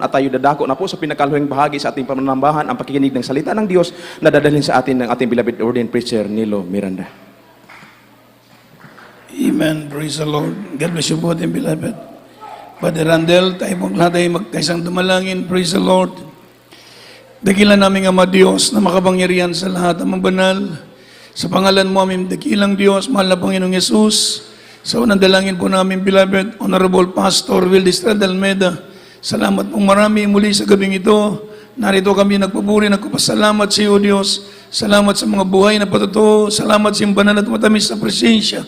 at tayo dadako na po sa pinakaluhing bahagi sa ating pananambahan ang pakikinig ng salita ng Diyos na dadalhin sa atin ng ating beloved ordained preacher, Nilo Miranda. Amen. Praise the Lord. God bless you po, ating beloved. Brother Randel, tayo pong lahat ay magkaisang dumalangin. Praise the Lord. Dakilan namin Ama Diyos na makapangyarihan sa lahat ang banal. Sa pangalan mo aming dakilang Diyos, mahal na Panginoong Yesus. Sa unang dalangin po namin, beloved, Honorable Pastor Will Estrada Almeida. Salamat pong marami muli sa gabing ito. Narito kami nagpupuri, nagpapasalamat sa iyo, Diyos. Salamat sa mga buhay na patotoo. Salamat sa iyong banal at matamis na presensya.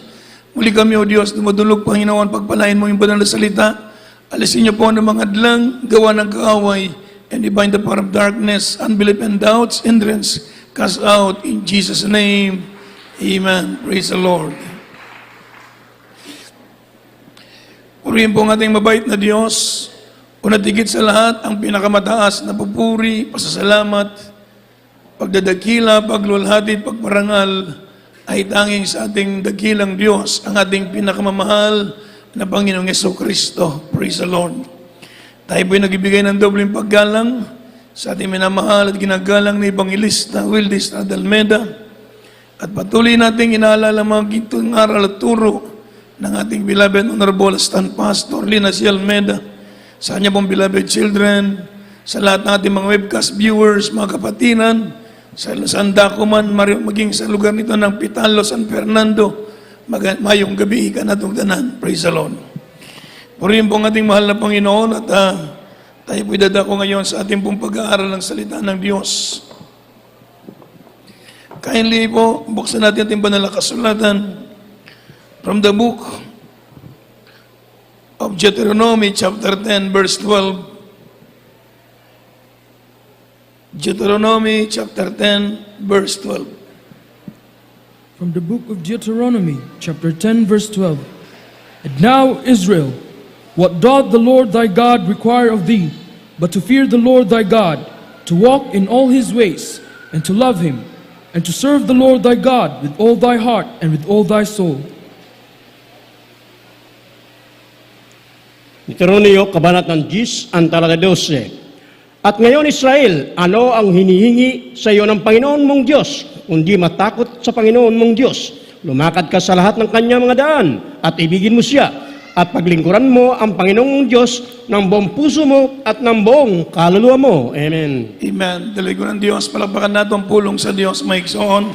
Muli kami, O Diyos, dumudulog, Panginoon, pagpalain mo yung banal na salita. Alisin niyo po ng mga adlang, gawa ng kaaway, and bind the power of darkness, unbelief and doubts, hindrance, cast out in Jesus' name. Amen. Praise the Lord. Purihin po ang ating mabait na Diyos. Una tigit sa lahat, ang pinakamataas na pupuri, pasasalamat, pagdadakila, paglulhati, pagparangal, ay tanging sa ating dakilang Diyos, ang ating pinakamamahal na Panginoong Jesucristo. Praise the Lord. Tayo po'y nagbibigay ng dobleng paggalang sa ating minamahal at ginagalang na Evangelista Will Estrada Almeida, at patuloy nating inaalala mga gintong aral at turo ng ating beloved Honorable Assistant Pastor Lina C. Almeida, sa kanya pong beloved children, sa lahat ng ating mga webcast viewers, mga kapatinan, sa Sandaco man, maging sa lugar nito ng Pitalo, San Fernando, mayong gabi ka na itong tanan. Praise the Lord. Purihin po ang ating mahal na Panginoon at tayo po'y dadako ngayon sa ating pong pag-aaral ng salita ng Diyos. Kindly po, buksan natin ating banal na kasulatan from the book of Deuteronomy chapter 10 verse 12. Deuteronomy chapter 10 verse 12. From the book of Deuteronomy chapter 10 verse 12. And now, Israel, what doth the Lord thy God require of thee, but to fear the Lord thy God, to walk in all his ways, and to love him, and to serve the Lord thy God with all thy heart and with all thy soul. Deuteronomio, Kabanatang 10, ang talata 12. At ngayon, Israel, ano ang hinihingi sa iyo ng Panginoon mong Diyos, kundi matakot sa Panginoon mong Diyos. Lumakad ka sa lahat ng kanyang mga daan, at ibigin mo siya, at paglingkuran mo ang Panginoon mong Diyos ng buong puso mo at ng buong kaluluwa mo. Amen. Amen. Daligo ng Diyos, palakpakan natin ang pulong sa Diyos, maigsoon.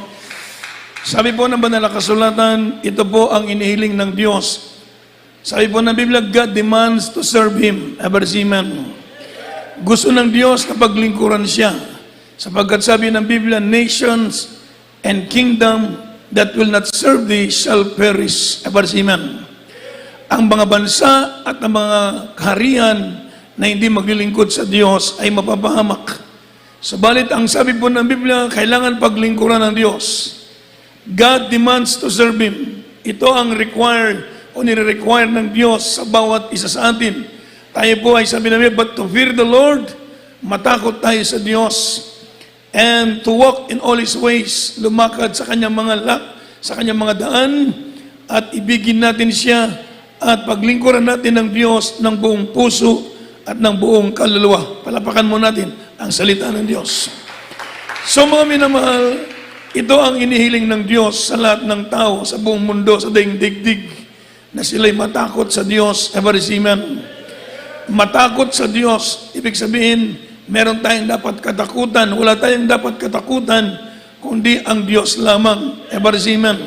Sabi po ng banal na kasulatan, ito po ang inihiling ng Diyos. Sabi po ng Biblia, God demands to serve Him. Amen. Gusto ng Diyos na paglingkuran siya. Sapagkat sabi ng Biblia, nations and kingdom that will not serve thee shall perish. Amen. Ang mga bansa at ang mga kaharian na hindi maglilingkod sa Diyos ay mapapahamak. Subalit ang sabi po ng Biblia, kailangan paglingkuran ng Diyos. God demands to serve Him. Ito ang required o nire-require ng Diyos sa bawat isa sa atin. Tayo po ay sabi namin, but to fear the Lord, matakot tayo sa Diyos, and to walk in all His ways, lumakad sa kanyang mga daan, at ibigin natin siya, at paglingkuran natin ng Diyos ng buong puso at ng buong kaluluwa. Palapakan mo natin ang salita ng Diyos. So mga minamahal, ito ang inihiling ng Diyos sa lahat ng tao sa buong mundo, sa daigdig, na sila'y matakot sa Diyos. Amen. Matakot sa Diyos, ibig sabihin, meron tayong dapat katakutan. Wala tayong dapat katakutan, kundi ang Diyos lamang. Amen.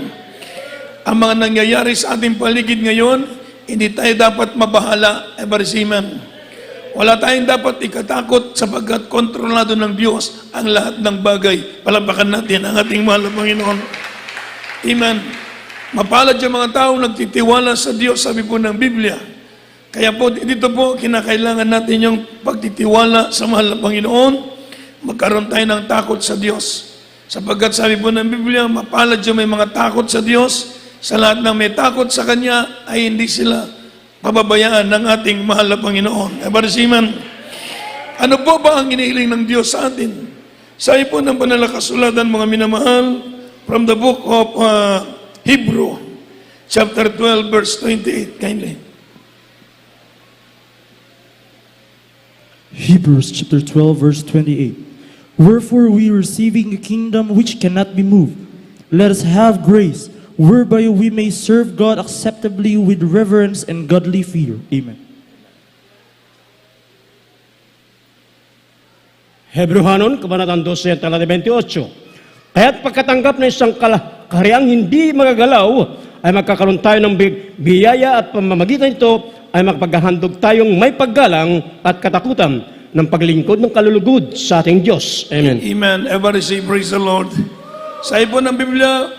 Ang mga nangyayari sa ating paligid ngayon, hindi tayo dapat mabahala. Amen. Wala tayong dapat ikatakot sapagkat kontrolado ng Diyos ang lahat ng bagay. Palapakan natin ang ating mahal na Panginoon. Amen. Mapalad yung mga tao nagtitiwala sa Diyos, sabi po ng Biblia. Kaya po, dito po, kinakailangan natin yung pagtitiwala sa mahal na Panginoon. Magkaroon tayo ng takot sa Diyos. Sapagkat sabi po ng Biblia, mapalad yung may mga takot sa Diyos. Sa lahat ng may takot sa Kanya, ay hindi sila pababayaan ng ating mahal na Panginoon. Amen. Ano po ba ang inihiling ng Diyos sa atin? Sabi po ng banal na kasulatan, mga minamahal, from the book of Hebrew, chapter 12, verse 28. Kindly. Hebrews chapter 12 verse 28. Wherefore we receiving a kingdom which cannot be moved, let us have grace, whereby we may serve God acceptably with reverence and godly fear. Amen. Hebrehanon, Kabanatang 12, talata 28. Kaya't pagkatanggap ng isang kahariang hindi magagalaw, ay magkakaroon tayo ng biyaya at pamamagitan nito ay magpaghahandog tayong may paggalang at katakutan ng paglingkod ng kalulugod sa ating Diyos. Amen. Amen. Everybody say, praise the Lord. Sa ipo ng Biblia,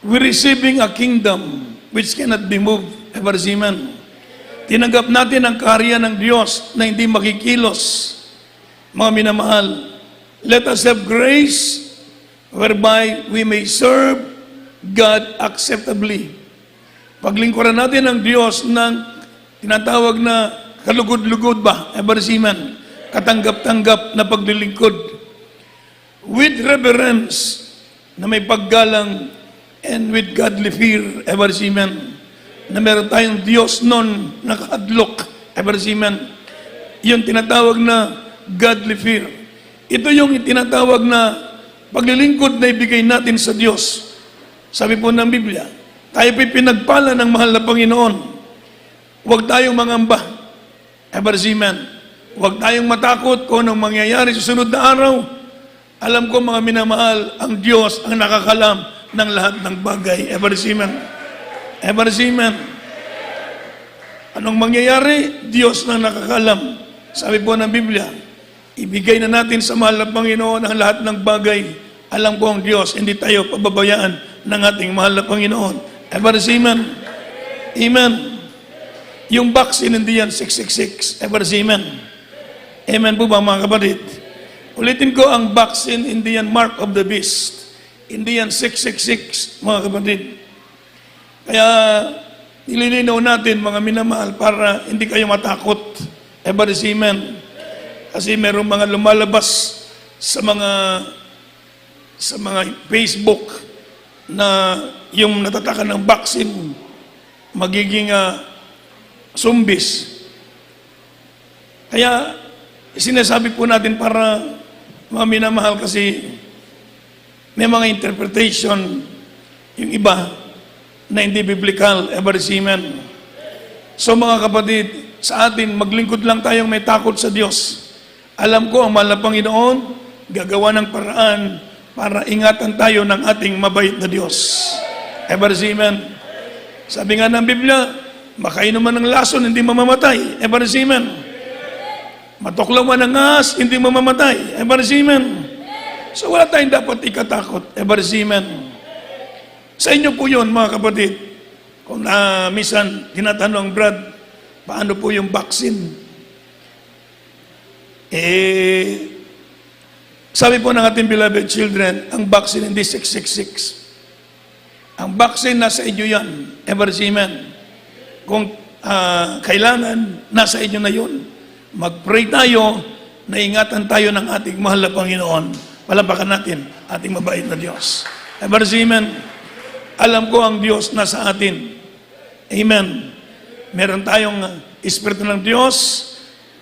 we're receiving a kingdom which cannot be moved. Everybody say, amen. Tinanggap natin ang kaharian ng Diyos na hindi makikilos. Mga minamahal, let us have grace whereby we may serve God acceptably. Paglingkuran natin ang Diyos ng tinatawag na kalugod-lugod ba? Ebarsiman. Katanggap-tanggap na paglilingkod. With reverence na may paggalang and with godly fear. Ebarsiman. Na meron tayong Diyos nun nakahadlok. Ebarsiman. Yung tinatawag na godly fear. Ito yung tinatawag na paglilingkod na ibigay natin sa Diyos. Sabi po ng Biblia, tayo po'y pinagpala ng mahal na Panginoon. Huwag tayong mangamba. Ebarsiman. Huwag tayong matakot kung anong mangyayari sa sunod na araw. Alam ko mga minamahal, ang Diyos ang nakakalam ng lahat ng bagay. Ebarsiman. Ebarsiman. Anong mangyayari? Diyos na nakakalam. Sabi po ng Biblia, ibigay na natin sa mahal na Panginoon ang lahat ng bagay. Alam ko ang Diyos, hindi tayo pababayaan ng ating mahal na Panginoon. Ebarsiman. Amen. Yung vaccine, hindi yan 666. Ebarsiman. Amen po ba mga kapatid? Ulitin ko, ang vaccine, hindi yan mark of the beast. Hindi yan 666, mga kapatid. Kaya, nililinaw natin, mga minamahal, para hindi kayo matakot. Ebarsiman. Kasi merong mga lumalabas sa mga Facebook na yung natatakan ng vaccine magiging zombies. Kaya sinasabi po natin para mga minamahal kasi may mga interpretation yung iba na hindi biblical. Ebarsiman. So mga kapatid, sa atin, maglingkod lang tayong may takot sa Diyos. Alam ko, ang mahal na Panginoon, gagawa ng paraan para ingatan tayo ng ating mabait na Diyos. Ebarsiman. Sabi nga ng Biblia, makainom man ng lason, hindi mamamatay. Ebarsiman. Matuklaw man ng ahas, hindi mamamatay. Ebarsiman. So wala tayong dapat ikatakot. Ebarsiman. Sa inyo po yun, mga kapatid. Kung minsan tinatanong, Brad, paano po yung vaccine? Sabi po ng ating beloved children, ang vaccine hindi 666. Ang vaccine nasa inyo yan. Ebarsiman. Kung kailangan, nasa inyo na yun. Mag-pray tayo, na ingatan tayo ng ating mahal na Panginoon. Palapakan natin ating mabait na Diyos. Ebarsiman. Alam ko ang Diyos nasa atin. Amen. Meron tayong Espiritu ng Diyos,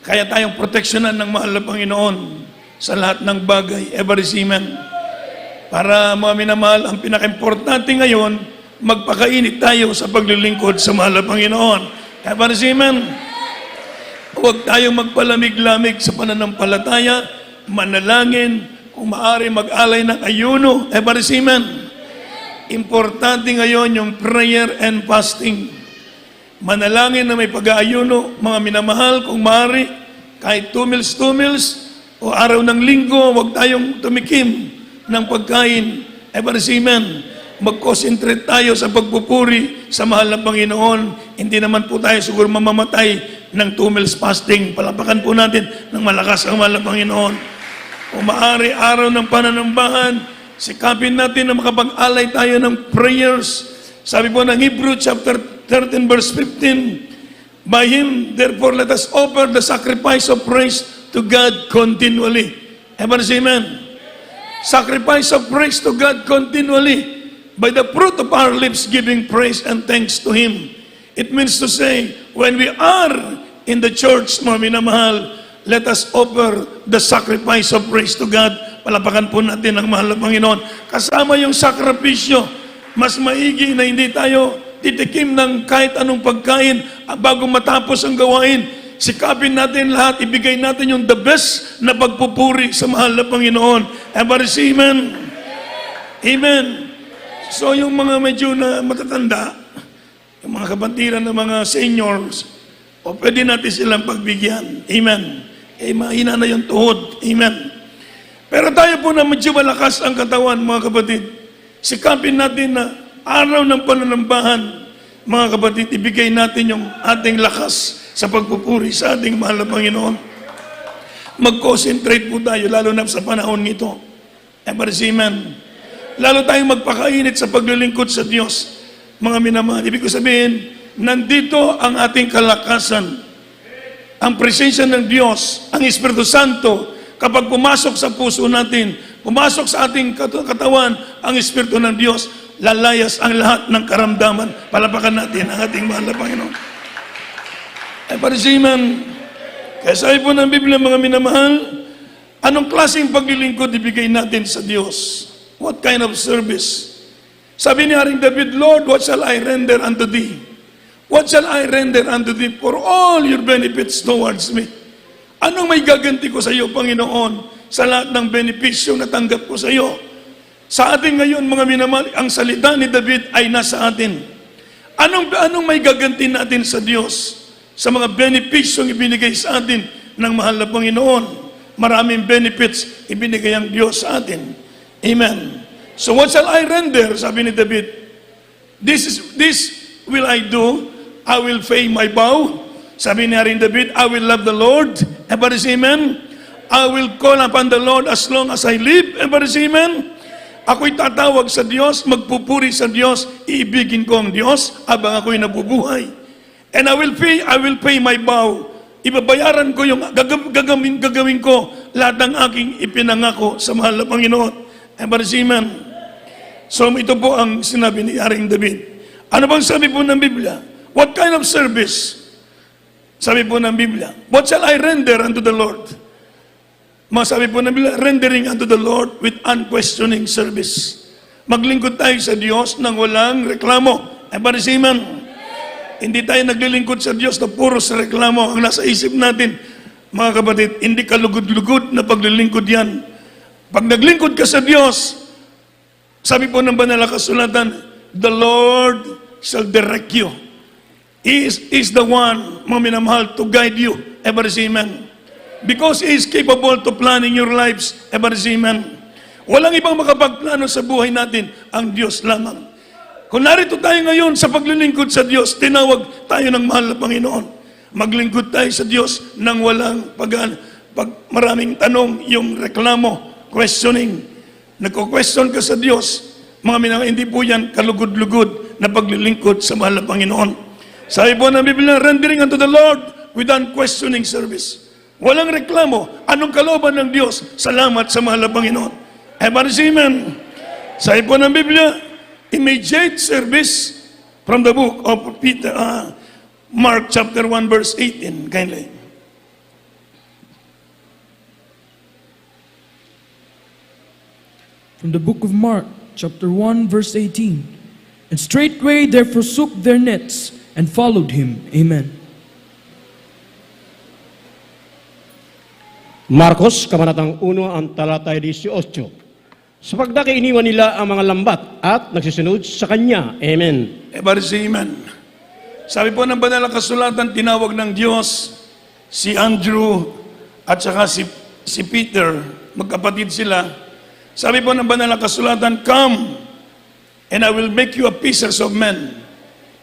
kaya tayong proteksyonan ng mahal na Panginoon sa lahat ng bagay. Ebarsiman. Para mga minamahal, ang pinaka-importante ngayon, magpakainit tayo sa paglilingkod sa mahal na Panginoon. Ebarsiman. Huwag tayong magpalamig-lamig sa pananampalataya, manalangin, kung maaari mag-alay ng ayuno. Ebarsiman. Importante ngayon yung prayer and fasting. Manalangin na may pag-aayuno, mga minamahal, kung maaari, kahit 2 meals, o araw ng linggo, huwag tayong tumikim ng pagkain. Ebarsiman. Mag-concentrate tayo sa pagpupuri sa mahal na Panginoon. Hindi naman po tayo siguro mamamatay ng 2 meals fasting. Palapakan po natin ng malakas ang mahal na Panginoon. Kung maaari, araw ng pananambahan, sikapin natin na makapag-alay tayo ng prayers. Sabi po ng Hebrew chapter 13 verse 15, by Him, therefore, let us offer the sacrifice of praise to God continually. Amen. Sacrifice of praise to God continually by the fruit of our lips giving praise and thanks to Him. It means to say, when we are in the church, mga minamahal, let us offer the sacrifice of praise to God. Palapakan po natin ang mahal na Panginoon. Kasama yung sakripisyo, mas maigi na hindi tayo titikim ng kahit anong pagkain bago matapos ang gawain. Sikapin natin lahat, ibigay natin yung the best na pagpupuri sa mahal na Panginoon. Everybody say amen? Amen. So yung mga medyo na matatanda, yung mga kabantiran ng mga seniors, o pwede natin silang pagbigyan. Amen. Eh, mahina na yung tuhod. Amen. Pero tayo po na medyo malakas ang katawan, mga kapatid. Sikapin natin na araw ng pananambahan, mga kapatid, ibigay natin yung ating lakas sa pagpupuri sa ating mahal na Panginoon. Mag-concentrate po tayo, lalo na sa panahon nito. Everybody say amen. Lalo tayong magpakainit sa paglilingkod sa Diyos. Mga minamahal, ibig ko sabihin, nandito ang ating kalakasan. Ang presensya ng Diyos, ang Espiritu Santo, kapag pumasok sa puso natin, pumasok sa ating katawan, ang Espiritu ng Diyos, lalayas ang lahat ng karamdaman. Palapakan natin ang ating mahal na Panginoon. Ay parisiman, kaya sabi po ng Biblia, mga minamahal, anong klaseng paglilingkod ibigay natin sa Diyos? What kind of service? Sabi ni Haring David, Lord, what shall I render unto thee? What shall I render unto thee for all your benefits towards me? Anong may gaganti ko sa iyo, Panginoon, sa lahat ng benepisyo na tanggap ko sa iyo? Sa atin ngayon, mga minamahal, ang salita ni David ay nasa atin. Anong may gaganti natin sa Diyos sa mga benepisyong ibinigay sa atin ng mahal na Panginoon? Maraming benefits ibinigay ang Diyos sa atin. Amen. So what shall I render? Sabi ni David, this will I do. I will pay my vow. Sabi ni Haring David, I will love the Lord. Everybody say amen. I will call upon the Lord as long as I live. Everybody say amen. Ako'y tatawag sa Diyos, magpupuri sa Diyos, iibigin ko ang Diyos habang ako'y nabubuhay. And I will pay my vow. Ibabayaran ko yung gagawin ko lahat ng aking ipinangako sa mahal na Panginoon. Everybody say amen. So ito po ang sinabi ni Haring David. Ano bang sabi po ng Biblia? What kind of service? Sabi po ng Biblia, what shall I render unto the Lord? Masabi po ng Biblia, rendering unto the Lord with unquestioning service. Maglingkod tayo sa Diyos nang walang reklamo. Everybody say amen. Hindi tayo naglilingkod sa Diyos na puro sa reklamo ang nasa isip natin. Mga kapatid, hindi kalugod-lugod na paglilingkod yan. Pag naglingkod ka sa Diyos, sabi po ng banal na kasulatan, the Lord shall direct you. He is the one, mga minamahal, to guide you. Everybody say amen. Because He is capable to planning your lives. Everybody say amen. Walang ibang makapagplano sa buhay natin, ang Diyos lamang. Kung narito tayo ngayon sa paglilingkod sa Diyos, tinawag tayo ng mahal na Panginoon. Maglingkod tayo sa Diyos nang walang maraming tanong, yung reklamo, questioning. Nagko-question ka sa Diyos, mga minamahal, hindi po yan kalugod-lugod na paglilingkod sa mahal na Panginoon. Sabi po ng Biblia, rendering unto the Lord with unquestioning service. Walang reklamo. Anong kalooban ng Diyos? Salamat sa mahal na Panginoon. Everybody say amen. Sabi po ng Biblia, immediate service from the book of Mark chapter 1 verse 18. Kindly. From the book of Mark, chapter 1, verse 18. And straightway they forsook their nets and followed him. Amen. Marcos, Kabanatang 1, ang talatay 18. Sapagkat iniwan nila ang mga lambat at nagsisunod sa Kanya. Amen. Everybody say amen. Sabi po ng banal na kasulatan, tinawag ng Diyos si Andrew at saka si Peter, magkapatid sila. Sabi po ng banal na kasulatan, come and I will make you a fishers of men.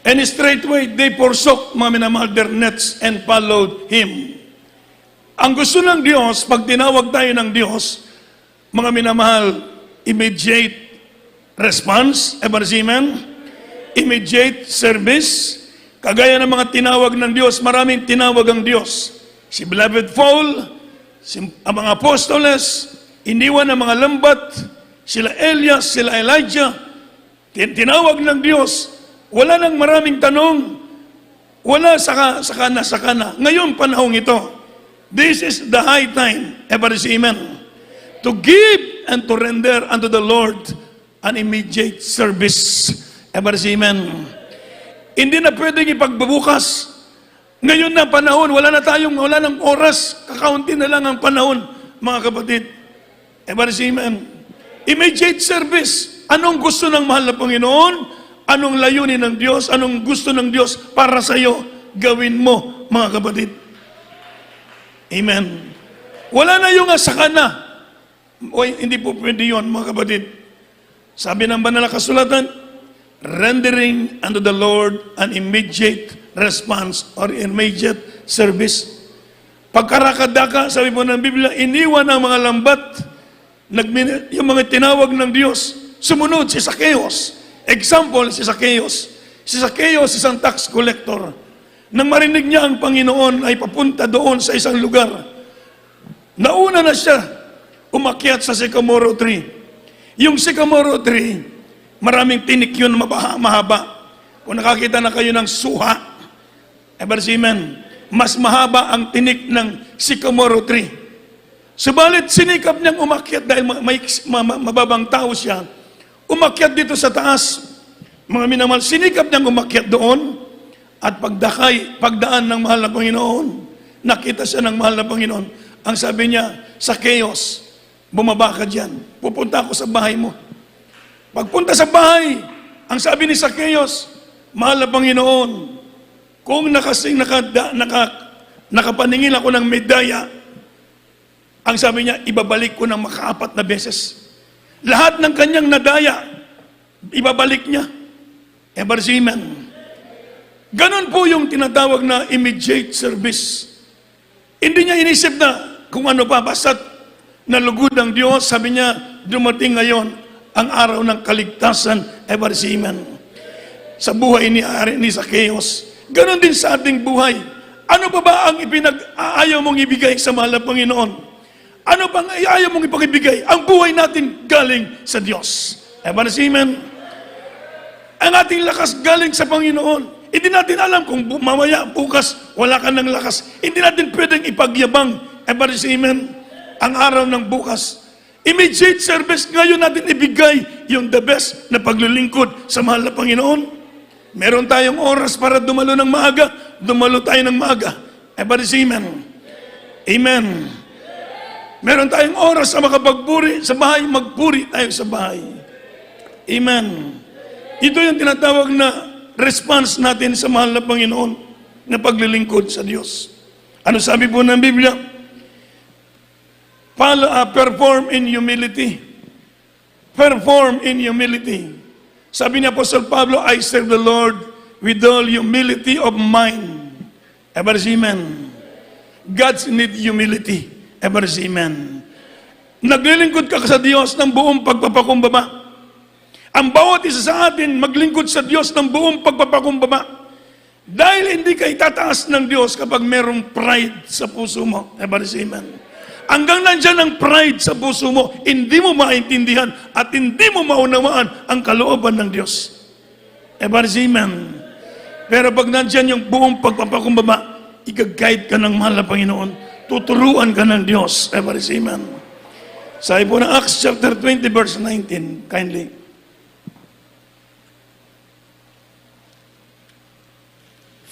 And straightway they forsook, mga minamahal, their nets and followed Him. Ang gusto ng Diyos, pag tinawag tayo ng Diyos, mga minamahal, immediate response, everybody say amen? Immediate service. Kagaya ng mga tinawag ng Diyos, maraming tinawag ang Diyos. Si Beloved Paul, ang mga apostoles, iniwan ang mga lambat, sila Elias, sila Elijah, tinawag ng Diyos. Wala nang maraming tanong, wala sakana. Ngayon panahong ito, This is the high time, everybody say amen, to give and to render unto the Lord an immediate service. Everybody say amen. Hindi na pwedeng ipagbubukas. Ngayon na panahon, wala nang oras, kakaunti na lang ang panahon, mga kapatid. Everybody say amen. Immediate service. Anong gusto ng mahal na Panginoon? Anong layunin ng Diyos? Anong gusto ng Diyos para sa iyo? Gawin mo, mga kapatid. Amen. Wala na yung asaka na. Hindi po pwede yun, mga kapatid. Sabi ng banal na kasulatan, rendering unto the Lord an immediate response or immediate service. Pagkarakadaka, sabi po ng Biblia, iniwan ang mga lambat, yung mga tinawag ng Diyos, sumunod si Zacchaeus. Example, si Zacchaeus. Si Zacchaeus, isang tax collector. Nang marinig niya ang Panginoon ay papunta doon sa isang lugar. Nauna na siya umakyat sa sycamore tree. Yung sycamore tree, maraming tinik yun, mahaba. Kung nakakita na kayo ng suha, amen, mas mahaba ang tinik ng sycamore tree. Subalit sinikap niyang umakyat dahil mababang tao siya. Umakyat dito sa taas. Mga minamahal, sinikap niyang umakyat doon. At pagdaan ng mahal na Panginoon, nakita siya ng mahal na Panginoon. Ang sabi niya, Zacchaeus, bumaba ka dyan. Pupunta ako sa bahay mo. Pagpunta sa bahay, ang sabi ni Zacchaeus, mahal na Panginoon, kung nakapaningil ako ng medaya, ang sabi niya, ibabalik ko ng makaapat na beses. Lahat ng kanyang nadaya, ibabalik niya. Amen. Ganon po yung tinatawag na immediate service. Hindi niya inisip na kung ano pa, basta't nalugod ang Diyos, sabi niya, dumating ngayon ang araw ng kaligtasan, amen. Sa buhay ni Zacchaeus. Ganon din sa ating buhay. Ano pa ba ang ayaw mong ibigay sa mahal na Panginoon? Ano bang ayaw mong ipakibigay? Ang buhay natin galing sa Diyos. Amen. Ang ating lakas galing sa Panginoon. Hindi natin alam kung mamaya, bukas, wala ka ng lakas. Hindi natin pwedeng ipagyabang, amen, ang araw ng bukas. Immediate service, ngayon natin ibigay yung the best na paglilingkod sa mahal na Panginoon. Meron tayong oras para dumalo ng maaga, dumalo tayo ng maaga. Amen. Amen. Meron tayong oras sa makapagburi sa bahay, magpuri tayo sa bahay. Amen. Ito yung tinatawag na response natin sa mahal na Panginoon na paglilingkod sa Diyos. Ano sabi po ng Biblia? Perform in humility. Perform in humility. Sabi ni Apostle Pablo, I serve the Lord with all humility of mind. Amen. God's need humility. Amen. Naglilingkod ka sa Diyos ng buong pagpapakumbaba. Ang bawat isa sa atin maglingkod sa Diyos ng buong pagpapakumbaba. Dahil hindi ka itataas ng Diyos kapag merong pride sa puso mo. Amen. Hanggang nandyan ang pride sa puso mo, hindi mo maintindihan at hindi mo maunawaan ang kalooban ng Diyos. Amen. Pero pag nandyan yung buong pagpapakumbaba, i-guide ka ng mahal na Panginoon. Tuturuan ka ng Diyos. Amen. Sabi po ng Acts chapter 20 verse 19, kindly.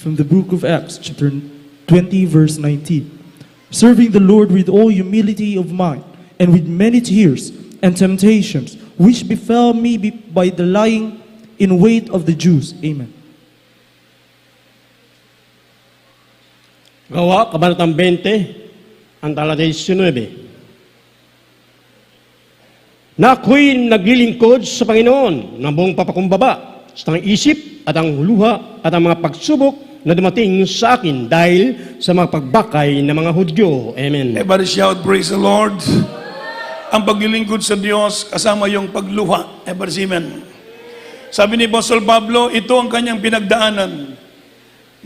From the book of Acts, chapter 20, verse 19. Serving the Lord with all humility of mind, and with many tears and temptations, which befell me by the lying in wait of the Jews. Amen. Gawa, Kabanatang 20, ang talata 19. Na ako'y naglilingkod sa Panginoon ng buong papakumbaba, sa ang isip at ang luha at ang mga pagsubok na dumating sa akin dahil sa mga pagbakay ng mga Hudyo. Amen. Everybody shout, praise the Lord. Ang paglilingkod sa Diyos kasama yung pagluha. Everybody, amen. Sabi ni Apostle Pablo, ito ang kanyang pinagdaanan.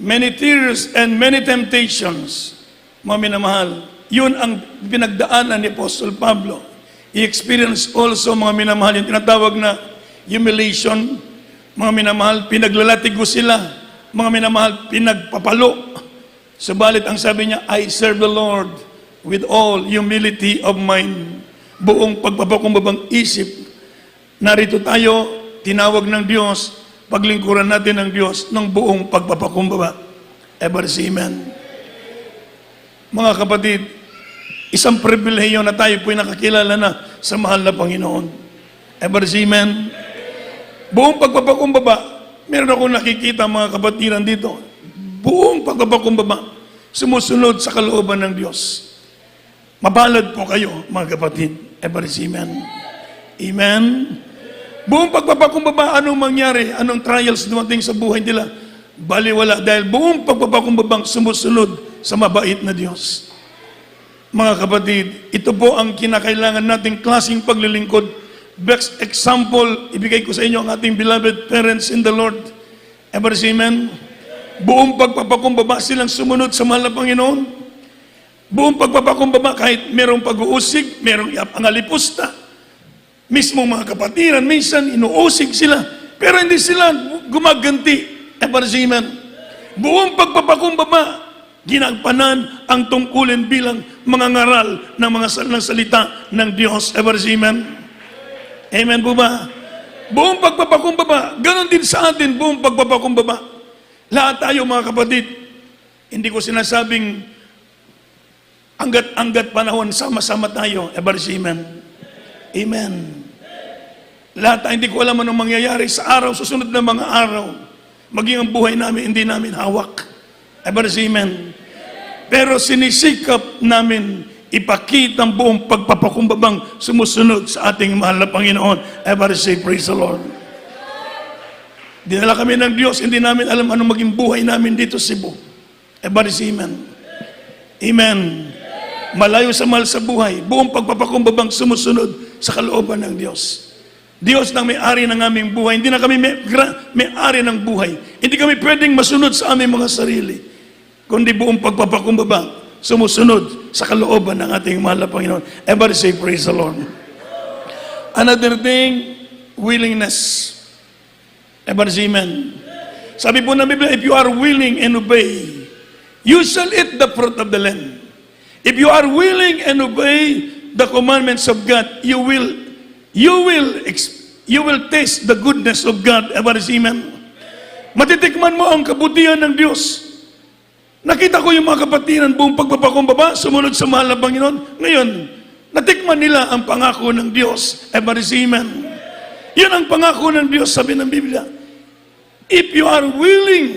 Many tears and many temptations. Mga minamahal, yun ang pinagdaanan ni Apostle Pablo. He experienced also, mga minamahal, yung tinatawag na humiliation. Mga minamahal, pinaglalatigo sila. Mga minamahal, pinagpapalo. Subalit ang sabi niya, I serve the Lord with all humility of mind. Buong pagpapakumbabang isip. Narito tayo, tinawag ng Diyos, paglingkuran natin ng Diyos ng buong pagpapakumbaba. Ever say amen. Mga kapatid, isang pribilehiyo na tayo po'y nakakilala na sa mahal na Panginoon. Ever say amen. Buong pagpapakumbaba, meron akong nakikita mga kapatiran dito. Buong pagpapakumbaba, sumusunod sa kalooban ng Diyos. Mapalad po kayo, mga kapatid. Ever say amen. Amen. Buong pagpapakumbaba, anong mangyari? Anong trials dumating sa buhay nila? Baliwala dahil buong pagpapakumbabang sumusunod sa mabait na Diyos. Mga kapatid, ito po ang kinakailangan nating klaseng paglilingkod. Best example, ibigay ko sa inyo ang ating beloved parents in the Lord. Ever say amen? Buong pagpapakumbaba silang sumunod sa mahal na Panginoon. Buong pagpapakumbaba kahit merong pag-uusig, merong angalipusta. Mismo mga kapatiran, minsan inuusig sila, pero hindi sila gumaganti. Ever say amen? Buong pagpapakumbaba, ginagpanan ang tungkulin bilang mga ngaral ng mga salita ng Diyos. Ever say amen? Amen po ba? Buong pagpapakumbaba, ganon din sa atin, buong pagpapakumbaba. Lahat tayo mga kapatid, hindi ko sinasabing hanggat panahon, sama-sama tayo. Ever say amen? Amen. Lahat tayo, hindi ko alam anong mangyayari sa araw, susunod na mga araw. Maging ang buhay namin, hindi namin hawak. Ever say amen? Pero sinisikap namin ipakita ang buong pagpapakumbabang sumusunod sa ating mahal na Panginoon. Ever say praise the Lord. Dinala kami ng Diyos, hindi namin alam anong maging buhay namin dito sa Cebu. Ever say amen. Amen. Malayo sa mahal sa buhay, buong pagpapakumbabang sumusunod sa kalooban ng Diyos. Diyos nang may-ari ng aming buhay. Hindi na kami may-ari ng buhay. Hindi kami pwedeng masunod sa aming mga sarili, kundi buong pagpapakumbaba, sumusunod sa kalooban ng ating mahal na Panginoon. Everybody say, praise the Lord. Another thing, willingness. Everybody say, amen. Sabi po ng Biblia, if you are willing and obey, you shall eat the fruit of the land. If you are willing and obey the commandments of God, you will taste the goodness of God. Everybody say amen. Matitikman mo ang kabutihan ng Diyos. Nakita ko yung mga kapatiran buong pagpapakumbaba, sumunod sa mahal na Panginoon. Ngayon, natikman nila ang pangako ng Diyos. Everybody say amen. Yan ang pangako ng Diyos, sabi ng Biblia. If you are willing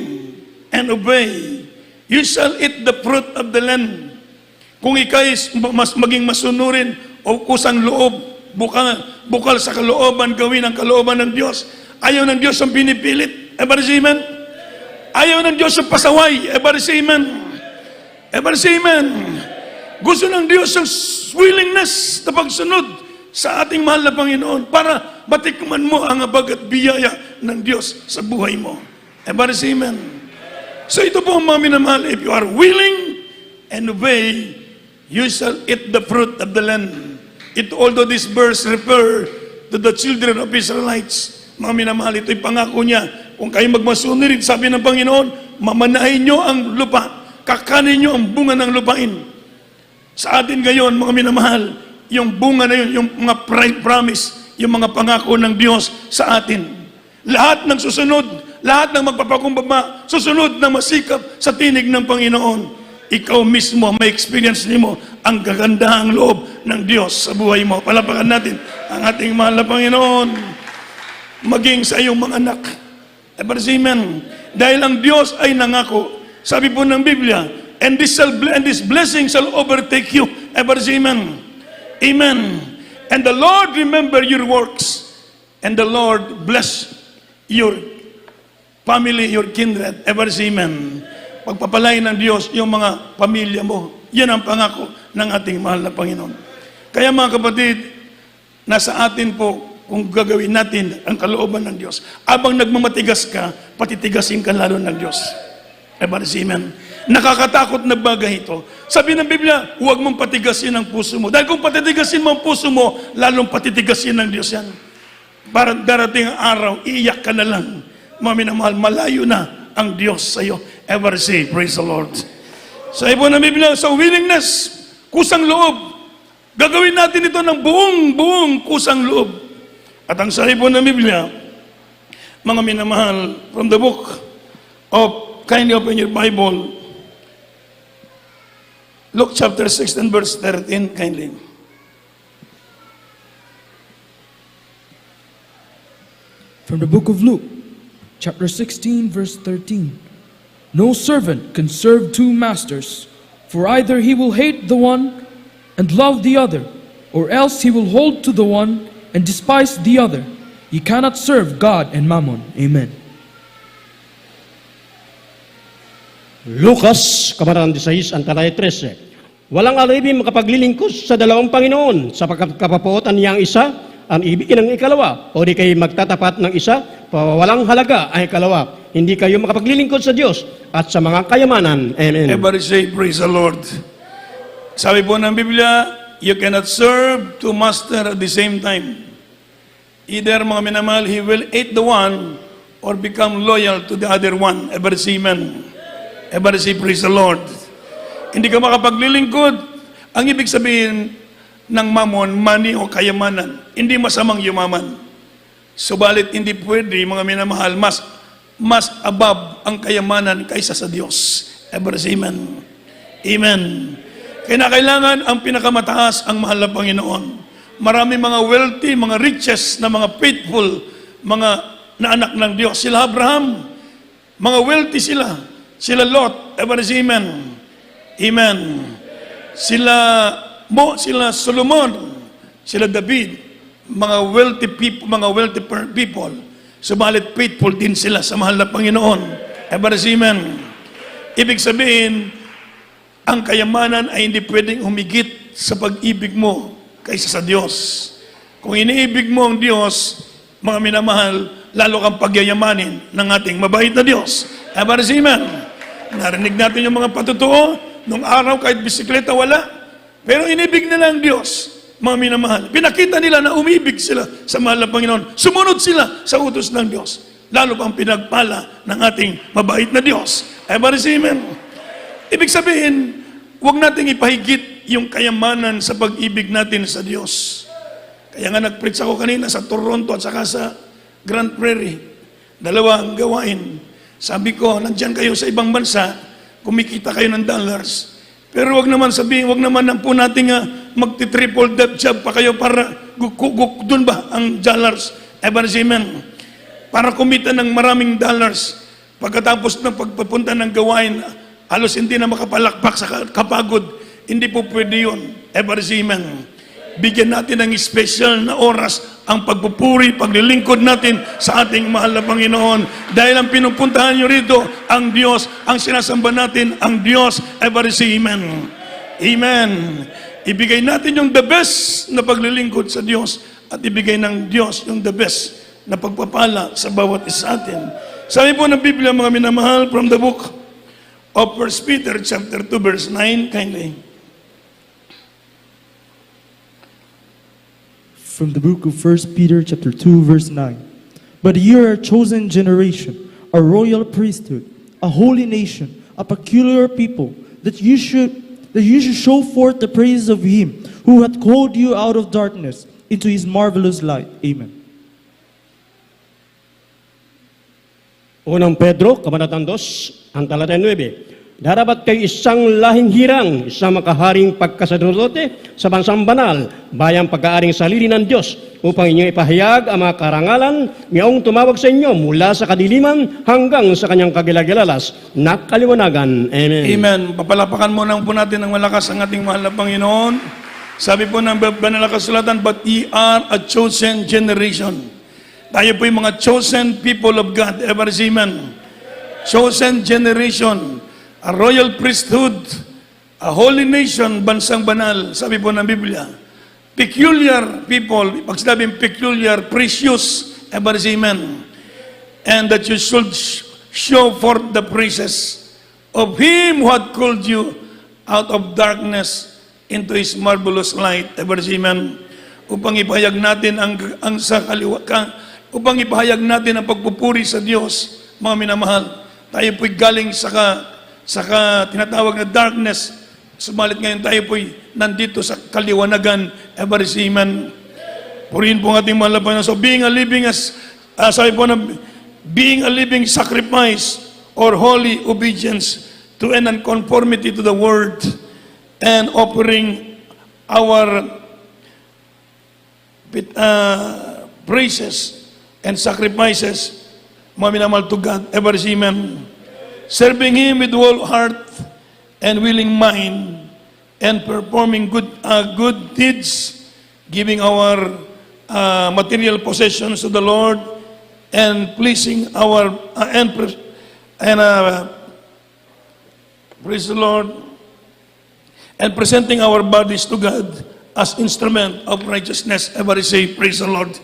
and obey, you shall eat the fruit of the land. Kung ikay maging masunurin o kusang loob, bukal sa kalooban, gawin ang kalooban ng Diyos. Ayaw ng Diyos ang pinipilit. Everybody say amen? Ayaw ng Diyos ang pasaway. Everybody say amen? Everybody say amen? Gusto ng Diyos ang willingness na pagsunod sa ating mahal na Panginoon para matikman mo ang abag at biyaya ng Diyos sa buhay mo. Everybody say amen? So ito po mga minamahal, if you are willing and obey, you shall eat the fruit of the land. Although this verse refer to the children of Israelites, mga minamahal, ito'y pangako niya. Kung kayo magmasunurin, sabi ng Panginoon, mamanahin nyo ang lupa, kakanin nyo ang bunga ng lupain. Sa atin ngayon, mga minamahal, yung bunga na yun, yung mga promise, yung mga pangako ng Diyos sa atin. Lahat ng susunod, lahat ng magpapakumbaba, susunod na masikap sa tinig ng Panginoon. Ikaw mismo, may experience mo ang kagandahang loob ng Diyos sa buhay mo. Palapakan natin ang ating mahal na Panginoon. Maging sa iyong mga anak. Amen. Dahil ang Diyos ay nangako. Sabi po ng Biblia, and this blessing shall overtake you. Amen. Amen. And the Lord remember your works. And the Lord bless your family, your kindred. Amen. Pagpapalain ng Diyos yung mga pamilya mo. Yan ang pangako ng ating mahal na Panginoon. Kaya mga kapatid, nasa atin po kung gagawin natin ang kalooban ng Diyos. Abang nagmamatigas ka, patitigasin ka lalo ng Diyos. Amen. Nakakatakot na bagay ito. Sabi ng Biblia, huwag mong patigasin ang puso mo. Dahil kung patitigasin mo ang puso mo, lalong patitigasin ng Diyos yan. Para darating ang araw, iiyak ka na lang. Mga minamahal, malayo na ang Diyos sa iyo. Ever say, praise the Lord. Sa ibo ng Biblia, sa willingness, kusang loob. Gagawin natin ito ng buong kusang loob. At ang sa ibo ng Biblia, mga minamahal, from the book of, kindly open your Bible, Luke chapter 16 verse 13, kindly. From the book of Luke, chapter 16, verse 13. No servant can serve two masters, for either he will hate the one and love the other, or else he will hold to the one and despise the other. You cannot serve God and Mammon. Amen. Lucas, Kabanatang 16, ang talay 13. Walang alibi makapaglilingkod sa dalawang Panginoon, sapagkat kapapuotan niyang isa, ang ibigin ng ikalawa, o di kayo magtatapat ng isa, pawalang halaga ay ikalawa. Hindi kayo makapaglilingkod sa Diyos at sa mga kayamanan. Amen. Everybody say, praise the Lord. Sabi po ng Biblia, you cannot serve two masters at the same time. Either, mga minamahal, he will hate the one or become loyal to the other one. Everybody say amen. Everybody say, praise the Lord. Hindi ka makapaglilingkod. Ang ibig sabihin ng mamon, money o kayamanan, hindi masamang yumaman. Subalit hindi pwede, mga minamahal, mas above ang kayamanan kaysa sa Diyos. Everybody say amen. Amen. Kailangan ang pinakamataas ang mahal na Panginoon. Marami mga wealthy, mga riches na mga faithful, mga na anak ng Diyos. Sila Abraham, mga wealthy sila. Sila Lot, everybody say amen. Amen. Sila Solomon, sila David, mga wealthy people, subalit faithful din sila sa mahal na Panginoon. Everybody say amen. Ibig sabihin, ang kayamanan ay hindi pwedeng humigit sa pag-ibig mo kaysa sa Diyos. Kung iniibig mo ang Diyos, mga minamahal, lalo kang pagyayamanin ng ating mabait na Diyos. Everybody say amen. Narinig natin yung mga patutuo, nung araw kahit bisikleta wala, pero inibig nila ang Diyos, mga minamahal. Pinakita nila na umibig sila sa mahal na Panginoon. Sumunod sila sa utos ng Diyos. Lalo pang pinagpala ng ating mabait na Diyos. Everybody say amen. Ibig sabihin, huwag nating ipahigit yung kayamanan sa pag-ibig natin sa Diyos. Kaya nga nag-preach ako kanina sa Toronto at saka sa Grand Prairie. Dalawang gawain. Sabi ko, nandyan kayo sa ibang bansa, kumikita kayo ng dollars. Pero wag naman sabihin, wag naman po natin magti-triple debt job pa kayo para doon ba ang dollars? Amen. Para kumita ng maraming dollars. Pagkatapos ng pagpapunta ng gawain, halos hindi na makapalakpak sa kapagod. Hindi po pwede yun. Amen. Bigyan natin ng special na oras ang pagpupuri, paglilingkod natin sa ating mahal na Panginoon. Dahil ang pinupuntahan nyo rito, ang Diyos, ang sinasamba natin, ang Diyos. Everybody say amen. Amen. Ibigay natin yung the best na paglilingkod sa Diyos at ibigay ng Diyos yung the best na pagpapala sa bawat isa atin. Sabi po ng Biblia, mga minamahal, from the book of 1 Peter chapter 2 verse 9, kindly. From the book of 1 Peter chapter 2 verse 9. But you are a chosen generation, a royal priesthood, a holy nation, a peculiar people, that you should show forth the praises of him who hath called you out of darkness into his marvelous light. Amen. Unang Pedro, Kabanatang 2, ang talata 9. Darapat kayo isang lahing hirang, isang makaharing pagkasacerdote sa bansang banal, bayang pag-aaring sarili ng Diyos, upang inyong ipahayag ang mga karangalan ngayong tumawag sa inyo mula sa kadiliman hanggang sa kanyang kagilagalalas na kaliwanagan. Amen. Amen. Papalapakan muna po natin ng malakas ang ating mahal na Panginoon. Sabi po ng banal na kasulatan, but ye are a chosen generation. Tayo po yung mga chosen people of God. Ever say amen. Chosen generation. A royal priesthood, a holy nation, bansang banal, sabi po ng Biblia. Peculiar people, pag sinabing peculiar, precious, everybody say amen. And that you should show forth the praises of him who had called you out of darkness into his marvelous light. Everybody say amen. Upang ipahayag natin upang ipahayag natin ang pagpupuri sa Diyos, mga minamahal. Tayo po'y galing sa tinatawag na darkness. Sumalit ngayon tayo po'y nandito sa kaliwanagan, Evarisiman. Purihin po ang ating mahal na Panginoon. So being a living sabi po na, being a living sacrifice or holy obedience to and conformity to the word and offering our praises and sacrifices, mga minamahal to God, Evarisiman. Serving Him with whole heart and willing mind and performing good deeds, giving our material possessions to the Lord and pleasing our praise the Lord and presenting our bodies to God as instrument of righteousness. Everybody say, praise the Lord.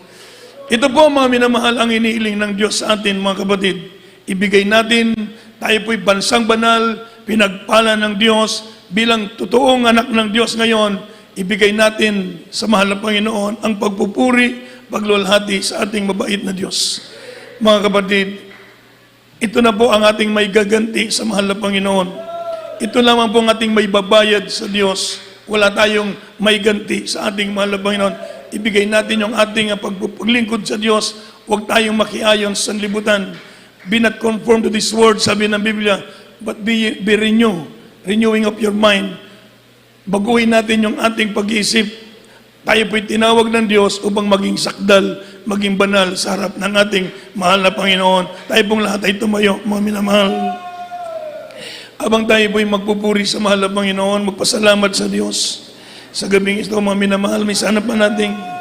Ito po mga minamahal ang iniiling ng Diyos sa atin, mga kapatid. Ibigay natin, tayo po'y bansang banal, pinagpala ng Diyos, bilang totoong anak ng Diyos ngayon, ibigay natin sa mahal na Panginoon ang pagpupuri, paglulhati sa ating mabait na Diyos. Mga kapatid, ito na po ang ating may gaganti sa mahal na Panginoon. Ito lamang po ang ating may babayad sa Diyos. Wala tayong may ganti sa ating mahal na Panginoon. Ibigay natin yung ating pagpupaglingkod sa Diyos. Huwag tayong makiayon sa sanlibutan. Be not conformed to this world, sabi ng Biblia, but be renewing of your mind. Baguhin natin yung ating pag-iisip. Tayo po'y tinawag ng Diyos upang maging sakdal, maging banal sa harap ng ating mahal na Panginoon. Tayo pong lahat ay tumayo, mga minamahal. Habang tayo po'y magpupuri sa mahal na Panginoon, magpasalamat sa Diyos. Sa gabing ito, mga minamahal, may sana pa nating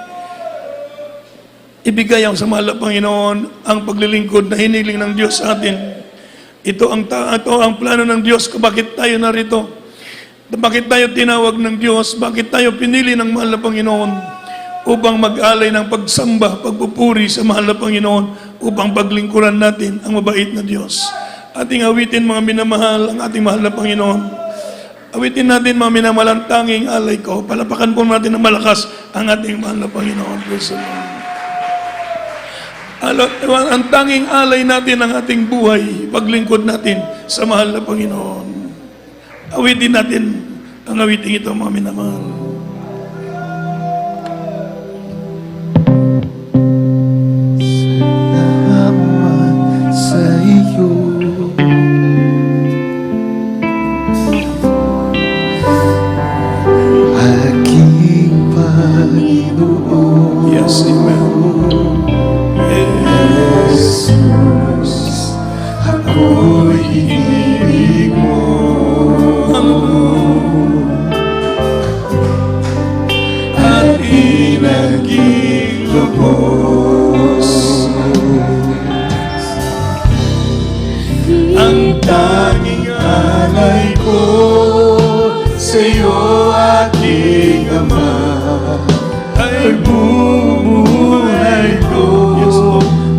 ibigay ang sa mahal na Panginoon ang paglilingkod na hiniling ng Diyos sa atin. Ito ang plano ng Diyos kung bakit tayo narito. Bakit tayo tinawag ng Diyos? Bakit tayo pinili ng mahal na Panginoon? Upang mag-alay ng pagsamba, pagpupuri sa mahal na Panginoon, upang paglingkuran natin ang mabait na Diyos. Ating awitin, mga minamahal, ang ating mahal na Panginoon. Awitin natin, mga minamahal, ang tanging alay ko. Palapakan po natin ng malakas ang ating mahal na Panginoon. Praise the Lord. Ang tanging alay natin ang ating buhay, paglingkod natin sa mahal na Panginoon. Awitin natin ang awiting ito, mga minamahal. Salamat sa iyo, aking Panginoon. Yes, amen. Jesus, ako'y iniibig mo. At inaging lubos ang tanging alay ko sa iyo, aking Ama, ay bumuhay ko,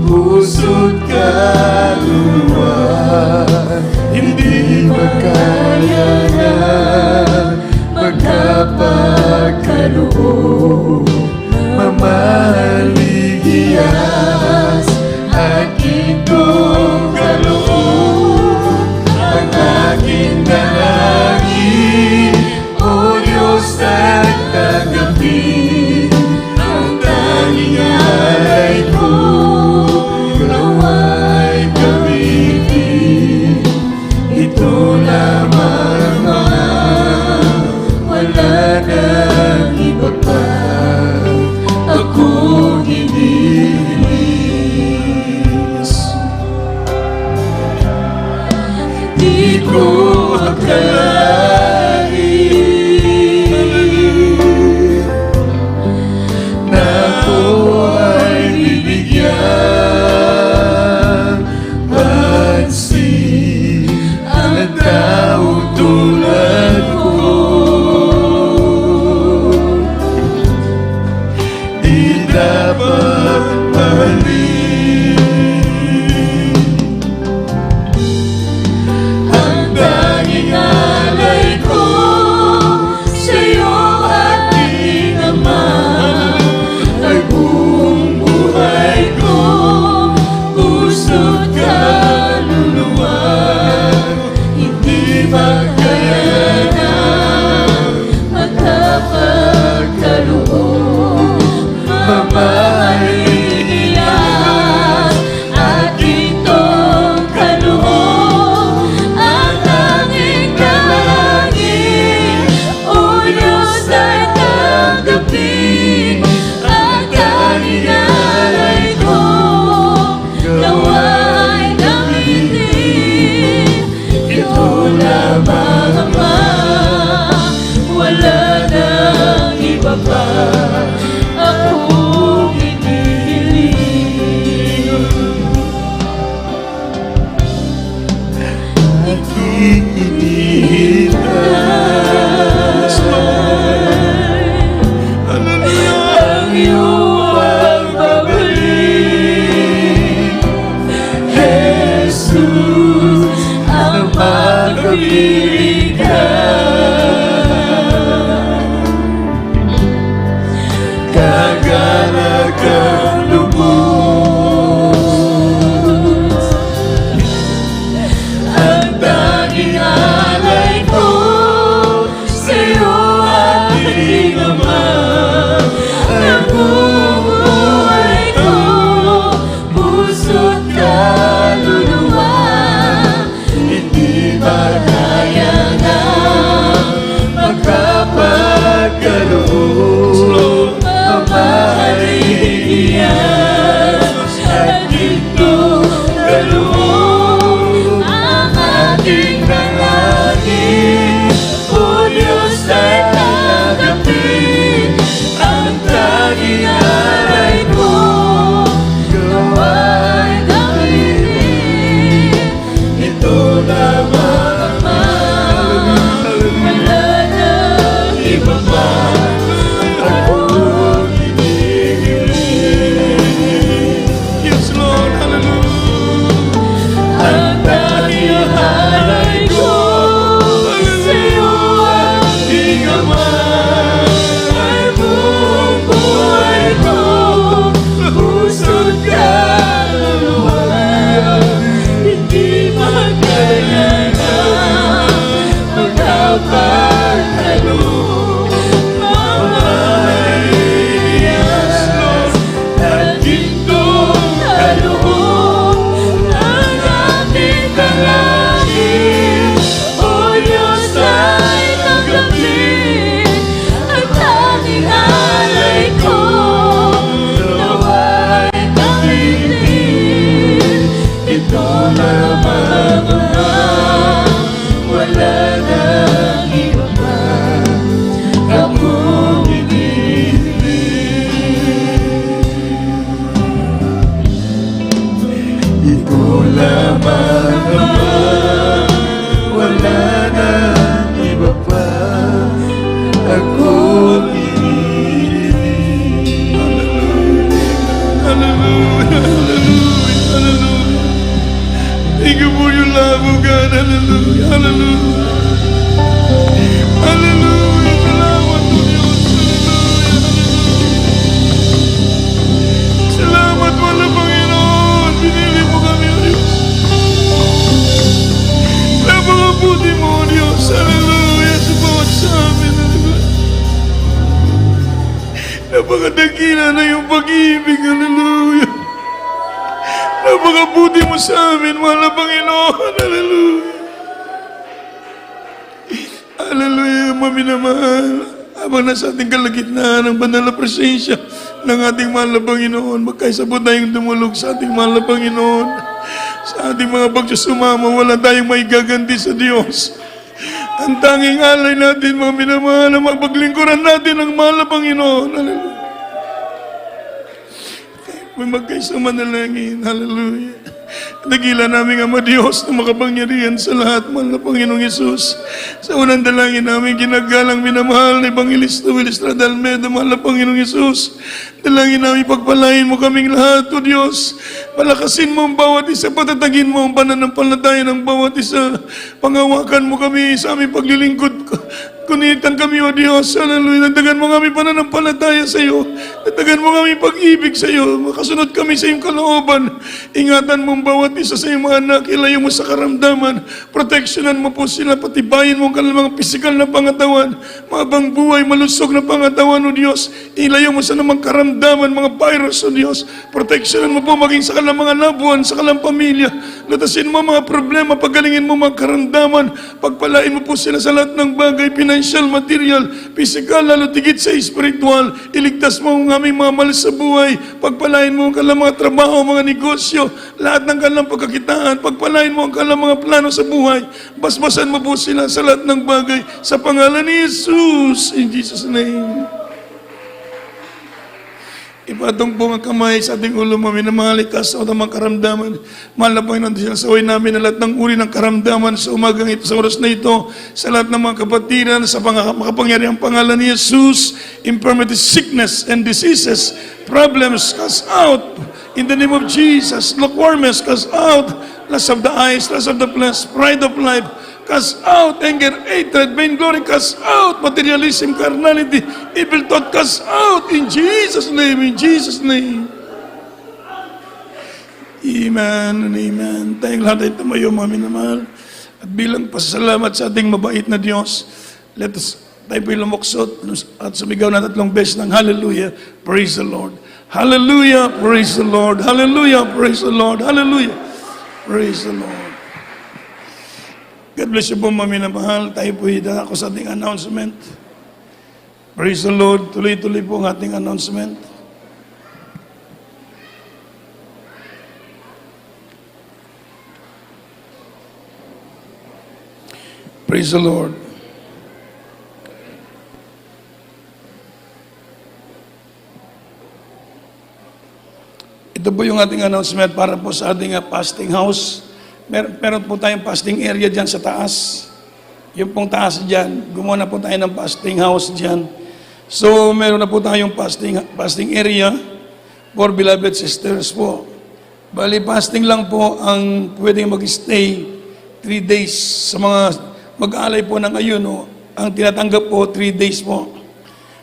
puso't kaluluwa. Hindi makaya na magkapagkaloob, mamaligiyas aking kong kaloob. Ang aking dalangin, O Diyos, pa akong hinihiling. Aking hinihintay ang iyong pagbabalik, Jesus, ang pag-ibig ka. Kagalagang lubos ang tanging alay ko sa'yo, aking Ama. Ang buhay ko, puso't kaluluwa, hindi makaya na magkapagkaloob. Mamahalin at ginto kaloob ang aking dalangin. O Diyos ay tanggapin ang tanging alay ko, gawa'y gamitin. Ito lamang, Ama, wala nang iba pa akong hinihiling. Yes, Lord. Hallelujah. Ang tanging alay ko sa'yo, aking Ama, ay buong buhay ko, puso't kaluluwa, hindi magkaya na magkapagkaloob. Mamahalin at gintong kaloob ang ating dalangin. O Diyos ay tanggapin ang tanging alay ko, nawa'y gamitin. Ito lamang, Ama, wala nang iba pa akong hinihiling. Ikaw lamang, Ama, wala nang iba pa akong hinihiling. Hallelujah. Hallelujah. Hallelujah. Thank you for your love, oh God. Hallelujah. Hallelujah. Hallelujah. Salamat po, Diyos. Hallelujah. Salamat po na Panginoon. Pinili mo kami, O Diyos. Napakabuti mo, O Diyos. Hallelujah. Sa bawat sa amin. Hallelujah. Napakadakila na yung pag-ibig. Hallelujah. Napakabuti mo sa amin, mahal na Panginoon. Hallelujah. Hallelujah, maminamahal. Habang nasa ating kalagitnaan ng banal na presensya ng ating mahal na Panginoon, magkaisabot tayong dumulog sa ating mahal na Panginoon. Sa ating mga pagsusumama, wala tayong maigaganti sa Diyos. Ang tanging alay natin, mga minamahal, na magpaglingkuran natin ang mahal na Panginoon. Hallelujah. May magkaisang manalangin. Hallelujah. Nagila namin Ama Diyos na makapangyarihan sa lahat, mahal na Panginoong Yesus. Sa unang dalangin namin, ginagalang minamahal na Evangelista Willis Radalmedo, mahal na Panginoong Yesus. Dalangin namin, pagpalain mo kaming lahat, O Diyos. Palakasin mo ang bawat isa, patatagin mo ang pananampalataya ng bawat isa. Pangawakan mo kami sa aming paglilingkod. Kunitan kami, O Diyos. Hallelujah. Nagdagan mo kami pananampalataya sa iyo. Nagdagan mo kami pag-ibig sa iyo. Makasunod kami sa iyong kalooban. Ingatan mo ang bawat isa sa iyong mga anak. Ilayo mo sa karamdaman. Proteksyonan mo po sila. Patibayin mo ang kanilang mga pisikal na pangatawan. Mabang buhay, malusog na pangatawan, O Diyos. Ilayo mo sa namang karamdaman, mga virus, O Diyos. Proteksyonan mo po maging sa kanilang mga labuan, sa kanilang pamilya. Latasin mo mga problema. Paggalingin mo mga karamdaman. Pagpalain mo po sila sa lahat ng bagay. Financial, material, physical, lalo tigit sa spiritual. Iligtas mo ang aming mga mali sa buhay. Pagpalain mo ang kanilang mga trabaho, mga negosyo, lahat ng kanilang pagkakitaan. Pagpalain mo ang kanilang mga plano sa buhay. Basbasan mo po sila sa lahat ng bagay. Sa pangalan ni Jesus, in Jesus' name. Ipatong po ang kamay sa ating ulo mo, minamahal, ikasaw ng mga karamdaman. Mahal na Panginoon, sinasaway namin na lahat ng uri ng karamdaman sa umagang ito, sa oras na ito, sa lahat ng mga kapatiran, sa makapangyarihang pangalan ni Jesus, infirmity, sickness, and diseases, problems, cast out. In the name of Jesus, lukewarmness, cast out. Lust of the eyes, lust of the flesh, pride of life, cast out. Anger, hatred, vainglory, cast out. Materialism, carnality, evil thought, cast out. In Jesus' name, in Jesus' name. Amen and amen. Tayong lahat ay tumayo, mga minamahal. At bilang pasasalamat sa ating mabait na Diyos, let us tayo po'y lumoksot at sumigaw na 3 beses ng hallelujah, praise the Lord. Hallelujah, praise the Lord. Hallelujah, praise the Lord. Hallelujah. Praise the Lord. God bless you po, mga minamahal. Tayo po ako sa ating announcement. Praise the Lord. Tuloy-tuloy po ang ating announcement. Praise the Lord. Ito po yung ating announcement para po sa ating fasting house. Meron po tayong fasting area dyan sa taas. Yung pong taas dyan, gumawa na po tayo ng fasting house dyan. So, meron na po tayong fasting area for beloved sisters po. Bali, fasting lang po ang pwedeng mag-stay 3 days. Sa mga mag-aalay po ng ayuno, ang tinatanggap po 3 days po.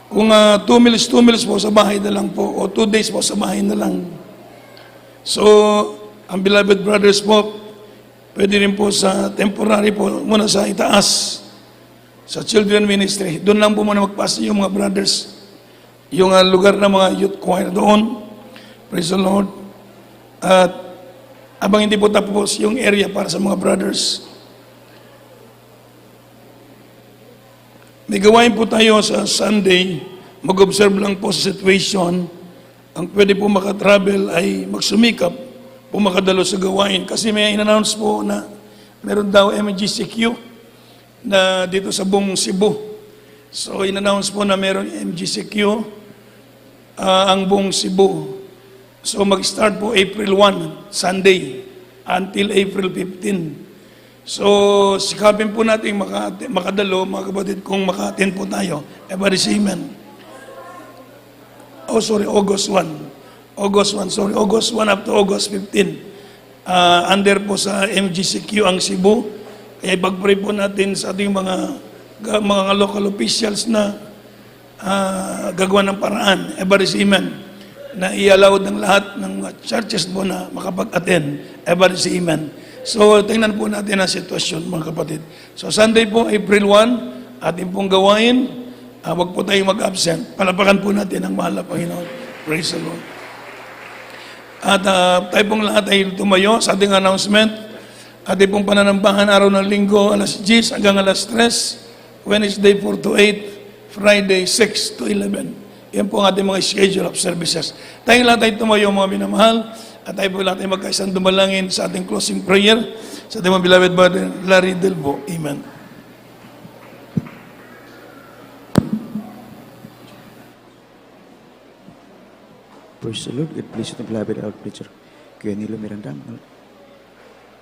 Kung 2 meals po sa bahay na lang po, o 2 days po sa bahay na lang. So, ang beloved brothers po, pwede rin po sa temporary po, muna sa itaas, sa children ministry. Doon lang po muna magpasa yung mga brothers. Yung lugar ng mga youth choir doon. Praise the Lord. At abang hindi po tapos yung area para sa mga brothers. May gawain po tayo sa Sunday. Mag-observe lang po sa situation. Ang pwede po makatravel ay magsumikap po makadalo sa gawain. Kasi may in-announce po na meron daw MGCQ na dito sa buong Cebu. So in-announce po na meron MGCQ ang buong Cebu. So mag-start po April 1, Sunday, until April 15. So sikapin po natin makadalo, mga kapatid, kung maka-attend po tayo. Everybody say amen. August 1 up to August 15. Under po sa MGCQ ang Cebu. Kaya pag-pray po natin sa ating mga local officials na gagawa ng paraan. Everybody say amen. Na i-allow ng lahat ng mga churches po na makapag-attend. Everybody say amen. So, tingnan po natin ang sitwasyon, mga kapatid. So, Sunday po, April 1, ating pong gawain. Huwag po tayong mag-absent. Palapakan po natin ang mahal na Panginoon. Praise the Lord. At tayo pong lahat ay tumayo sa ating announcement. Ating pong pananambahan araw ng linggo, alas 10 hanggang alas 3. Wednesday 4 to 8. Friday 6 to 11. Yan po ang ating mga schedule of services. Tayong lahat ay tumayo, mga minamahal. At tayo po lahat ay magkaisang dumalangin sa ating closing prayer. Sa ating mga beloved brother, Larry Delbo. Amen. Praise the Lord. God bless you, beloved out preacher. Kuya Nilo Miranda.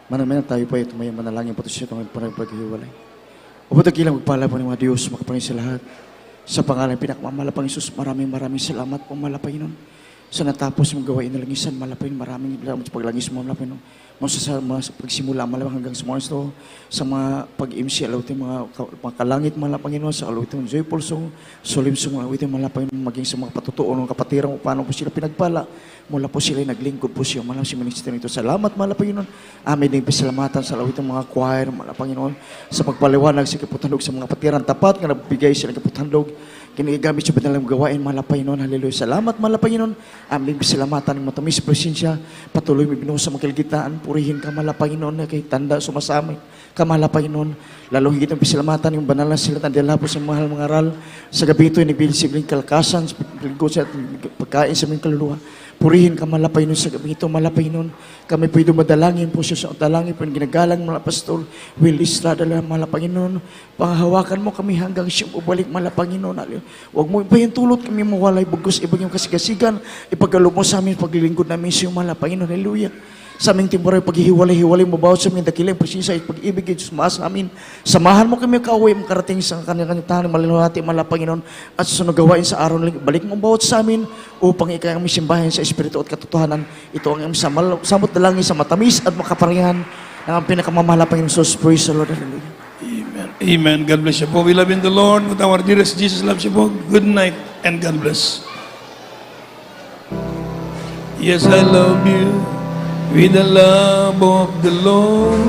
Manang tayo po ay tumayang manalangin po siya itong paghihiwalay. Upatagilang magpala po ng mga Diyos, makapangin sa lahat. Sa pangalan pinakamamala Isus, maraming salamat po, mala Panginoon. Sa natapos mong gawain na langisan, mala Panginoon, maraming salamat sa paglangis mo, mala Panginoon. Sa pagsimula, malamang hanggang sa mga ito, sa mga pag-MC, alawitin mga kalangit, mala Panginoon, sa alawitin joyful song, solim song, alawitin, mala Panginoon, maging sa mga patutuon ng kapatiran, paano po sila pinagpala, mula po sila naglingkod po siya, malam si minister nito. Salamat, mala Panginoon. Amin din pasalamatan sa alawitin mga choir, mala Panginoon, sa pagpaliwanag sa kaputandog sa mga kapatiran tapat, nga nagbigay sila kaputandog, kinigamit siya banalang gawain, mala Panginoon. Hallelujah. Salamat, mala Panginoon. Amin pasalamatan ng matamis presensya, patuloy may binuha sa magkaligitaan, purihin ka, mala Panginoon, na kay tanda sumasami ka, mala Panginoon. Lalo higit ang pasalamatan yung banal na sila tandila po sa mahal mga aral. Sa gabi ito, nagbilisibling kalakasan, sa pagkain sa aming kaluluwa. Purihin ka malapay nun sa gabi ito, malapay nun. Kami po ito madalangin po siya sa dalangin po ginagalang mga pastol. Will Estrada lang malapangin nun. Panghawakan mo kami hanggang siya bubalik malapangin nun. Huwag mo ipahintulot kami mawalay bugos ibang yung kasigasigan. Ipagalo mo sa amin paglilingkod namin siya malapangin nun. Hallelujah. Sa aming timburay paghihiwalay-hiwalay mo bawat sa aming dakilang presensya at pag-ibig at sumaas sa amin. Samahan mo kami kaaway makarating sa kanyang tahanan malinwati malapangin nun at susunod gawain sa araw na balik mo bawat sa amin upang ikaw ang simbahan sa Espiritu at katotohanan. Ito ang aming samot dalangin sa matamis at makaparingan ng ang pinakamamahal Panginoon Jesus. Praise the Lord. Hallelujah. Amen. Amen. God bless you po. We love in the Lord with our dearest Jesus loves you po. Good night and God bless. Yes, I love you with the love of the Lord.